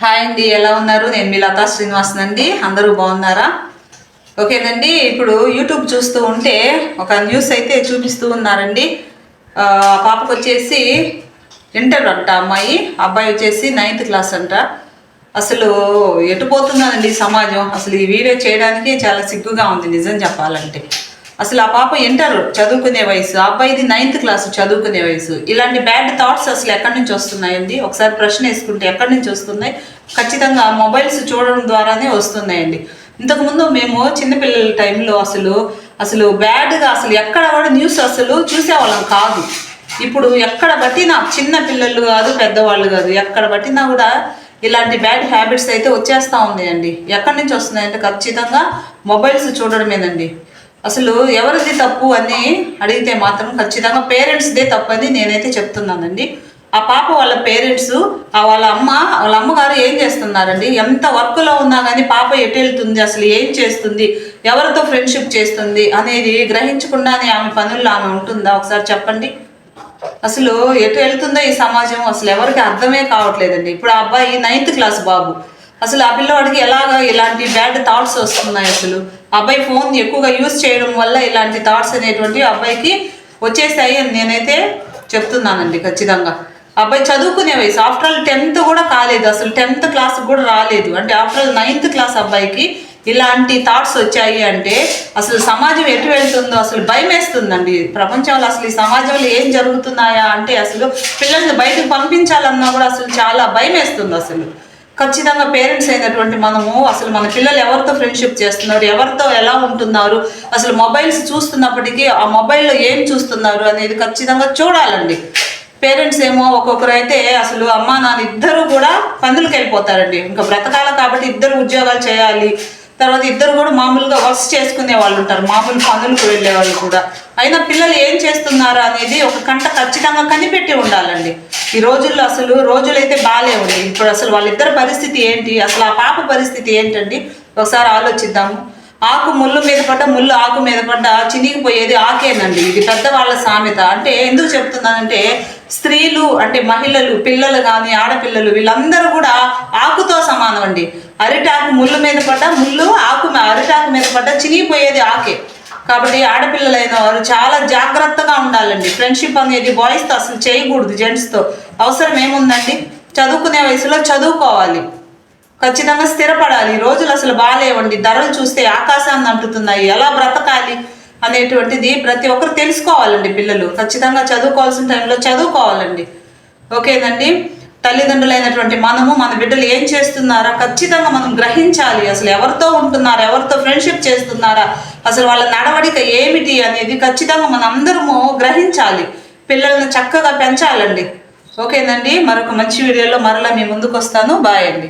Hi అండి, ఎలా ఉన్నారు? నేను మీ లతా శ్రీనివాసన్ అండి. అందరూ బాగున్నారా? ఓకేనండి. ఇప్పుడు యూట్యూబ్ చూస్తూ ఉంటే ఒక న్యూస్ అయితే చూపిస్తూ ఉన్నారండి. పాపకు వచ్చేసి ఇంటర్ అంట అమ్మాయి, అబ్బాయి వచ్చేసి 9th క్లాస్ అంట. అసలు ఎటు పోతుందండి సమాజం? అసలు ఈ వీడియో చేయడానికి చాలా సిగ్గుగా ఉంది నిజం చెప్పాలంటే. అసలు ఆ పాప ఇంటర్ చదువుకునే వయసు, ఆ అబ్బాయిది 9th క్లాస్ చదువుకునే వయసు. ఇలాంటి బ్యాడ్ థాట్స్ అసలు ఎక్కడి నుంచి వస్తున్నాయండి? ఒకసారి ప్రశ్న వేసుకుంటే ఎక్కడి నుంచి వస్తున్నాయి? ఖచ్చితంగా మొబైల్స్ చూడడం ద్వారానే వస్తున్నాయండి. ఇంతకుముందు మేము చిన్నపిల్లల టైంలో అసలు బ్యాడ్గా అసలు ఎక్కడ కూడా న్యూస్ అసలు చూసేవాళ్ళం కాదు. ఇప్పుడు ఎక్కడ బట్టినా చిన్న పిల్లలు కాదు, పెద్దవాళ్ళు కాదు, ఎక్కడ బట్టినా కూడా ఇలాంటి బ్యాడ్ హ్యాబిట్స్ అయితే వచ్చేస్తూ ఉన్నాయండి. ఎక్కడి నుంచి వస్తున్నాయంటే ఖచ్చితంగా మొబైల్స్ చూడడమేనండి. అసలు ఎవరిది తప్పు అని అడిగితే మాత్రం ఖచ్చితంగా పేరెంట్స్దే తప్పు అని నేనైతే చెప్తున్నానండి. ఆ పాప వాళ్ళ పేరెంట్స్, వాళ్ళ అమ్మగారు ఏం చేస్తున్నారండి? ఎంత వర్క్లో ఉన్నా కానీ పాప ఎటు వెళ్తుంది, అసలు ఏం చేస్తుంది, ఎవరితో ఫ్రెండ్షిప్ చేస్తుంది అనేది గ్రహించకుండానే ఆమె పనుల్లో ఆమె ఉంటుందా? ఒకసారి చెప్పండి. అసలు ఎటు వెళ్తుందో ఈ సమాజం అసలు ఎవరికి అర్థమే కావట్లేదండి. ఇప్పుడు ఆ అబ్బాయి 9th క్లాస్ బాబు, అసలు ఆ పిల్లవాడికి ఎలాగా ఇలాంటి బ్యాడ్ థాట్స్ వస్తున్నాయి? అసలు అబ్బాయి ఫోన్ ఎక్కువగా యూజ్ చేయడం వల్ల ఇలాంటి థాట్స్ అనేటువంటి అబ్బాయికి వచ్చేసాయి అని నేనైతే చెప్తున్నానండి. ఖచ్చితంగా అబ్బాయి చదువుకునే వయసు, ఆఫ్టర్ ఆల్ 10th కూడా కాలేదు, అసలు 10th క్లాస్ కూడా రాలేదు. అంటే ఆఫ్టర్ ఆల్ 9th క్లాస్ అబ్బాయికి ఇలాంటి థాట్స్ వచ్చాయి అంటే అసలు సమాజం ఎటు వెళ్తుందో అసలు భయం వేస్తుందండి. ప్రపంచంలో అసలు ఈ సమాజంలో ఏం జరుగుతున్నాయా అంటే అసలు పిల్లల్ని బయటకు పంపించాలన్నా కూడా అసలు చాలా భయం వేస్తుంది. అసలు ఖచ్చితంగా పేరెంట్స్ అయినటువంటి మనము అసలు మన పిల్లలు ఎవరితో ఫ్రెండ్షిప్ చేస్తున్నారు, ఎవరితో ఎలా ఉంటున్నారు, అసలు మొబైల్స్ చూస్తున్నప్పటికీ ఆ మొబైల్లో ఏం చూస్తున్నారు అనేది ఖచ్చితంగా చూడాలండి. పేరెంట్స్ ఏమో ఒక్కొక్కరు అయితే అసలు అమ్మా నాన్న ఇద్దరు కూడా పనులకు వెళ్ళిపోతారండి. ఇంకా బ్రతకాల కాబట్టి ఇద్దరు ఉద్యోగాలు చేయాలి, తర్వాత ఇద్దరు కూడా మామూలుగా వర్క్స్ చేసుకునే వాళ్ళు ఉంటారు, మామూలు పనులకు వెళ్ళే వాళ్ళు కూడా. అయినా పిల్లలు ఏం చేస్తున్నారు అనేది ఒక కంట ఖచ్చితంగా కనిపెట్టి ఉండాలండి. ఈ రోజుల్లో అసలు రోజులైతే బాగాలేవండి. ఇప్పుడు అసలు వాళ్ళిద్దరి పరిస్థితి ఏంటి, అసలు ఆ పాప పరిస్థితి ఏంటండి? ఒకసారి ఆలోచిద్దాము. ఆకు ముళ్ళు మీద పడ్డ, ముళ్ళు ఆకు మీద పడ్డ చినిగిపోయేది ఆకేనండి. ఇది పెద్దవాళ్ళ సామెత. అంటే ఎందుకు చెప్తున్నానంటే స్త్రీలు అంటే మహిళలు, పిల్లలు కానీ ఆడపిల్లలు వీళ్ళందరూ కూడా ఆకుతో సమానం అండి. అరిటాకు ముళ్ళు మీద పడ్డ, అరిటాకు మీద పడ్డ చినిగిపోయేది ఆకే. కాబట్టి ఆడపిల్లలైన వారు చాలా జాగ్రత్తగా ఉండాలండి. ఫ్రెండ్షిప్ అనేది బాయ్స్తో అసలు చేయకూడదు, జెంట్స్తో. అవసరం ఏముందండి? చదువుకునే వయసులో చదువుకోవాలి, ఖచ్చితంగా స్థిరపడాలి. ఈ రోజులు అసలు బాగాలేవండి. ధరలు చూస్తే ఆకాశాన్ని అంటుతున్నాయి. ఎలా బ్రతకాలి అనేటువంటిది ప్రతి ఒక్కరు తెలుసుకోవాలండి. పిల్లలు ఖచ్చితంగా చదువుకోవాల్సిన టైంలో చదువుకోవాలండి. ఓకేనండి. తల్లిదండ్రులైనటువంటి మనము మన బిడ్డలు ఏం చేస్తున్నారా ఖచ్చితంగా మనం గ్రహించాలి. అసలు ఎవరితో ఉంటున్నారా, ఎవరితో ఫ్రెండ్షిప్ చేస్తున్నారా, అసలు వాళ్ళ నడవడిక ఏమిటి అనేది ఖచ్చితంగా మనం అందరము గ్రహించాలి. పిల్లల్ని చక్కగా పెంచాలండి. ఓకేనండి. మరొక మంచి వీడియోలో మరలా మీ ముందుకు వస్తాను. బాయ్ అండి.